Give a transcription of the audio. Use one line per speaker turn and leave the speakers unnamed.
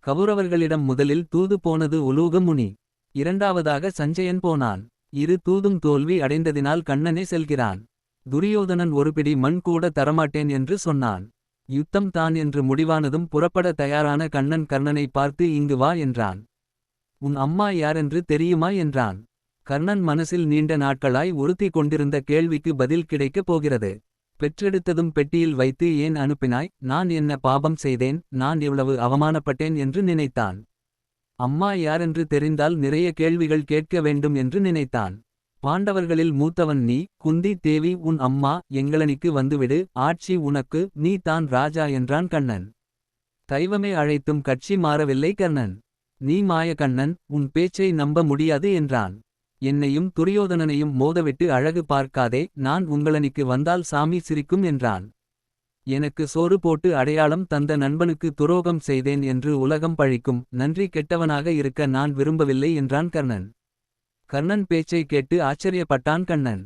கவுரவர்களிடம் முதலில் தூது போனது உலூக முனி. இரண்டாவதாக சஞ்சயன் போனான். இரு தூதும் தோல்வி அடைந்ததினால் கண்ணனே செல்கிறான். துரியோதனன் ஒரு பிடி மண் கூட தரமாட்டேன் என்று சொன்னான். யுத்தம் தான் என்று முடிவானதும் புறப்பட தயாரான கண்ணன் கர்ணனை பார்த்து இங்கு வா என்றான். உன் அம்மா யாரென்று தெரியுமா என்றான். கர்ணன் மனசில் நீண்ட நாட்களாய் உறுத்தி கொண்டிருந்த கேள்விக்கு பதில் கிடைக்கப் போகிறது. பெற்றெடுத்ததும் பெட்டியில் வைத்து ஏன் அனுப்பினாய், நான் என்ன பாபம் செய்தேன், நான் எவ்வளவு அவமானப்பட்டேன் என்று நினைத்தான். அம்மா யாரென்று தெரிந்தால் நிறைய கேள்விகள் கேட்க வேண்டும் என்று நினைத்தான். பாண்டவர்களில் மூத்தவன் நீ, குந்தி தேவி உன் அம்மா, எங்களனிக்கு வந்துவிடு, ஆட்சி உனக்கு, நீ தான் ராஜா என்றான் கண்ணன். தெய்வமே அழைத்தும் கட்சி மாறவில்லை கர்ணன். நீ மாய கண்ணன், உன் பேச்சை நம்ப முடியாது என்றான். என்னையும் துரியோதனனையும் மோதவிட்டு அழகு பார்க்காதே, நான் உங்களனிக்கு வந்தால் சாமி சிரிக்கும் என்றான். எனக்கு சோறு போட்டு அடையாளம் தந்த நண்பனுக்கு துரோகம் செய்தேன் என்று உலகம் பழிக்கும், நன்றி கெட்டவனாக இருக்க நான் விரும்பவில்லை என்றான் கர்ணன். கர்ணன் பேச்சை கேட்டு ஆச்சரியப்பட்டான் கண்ணன்.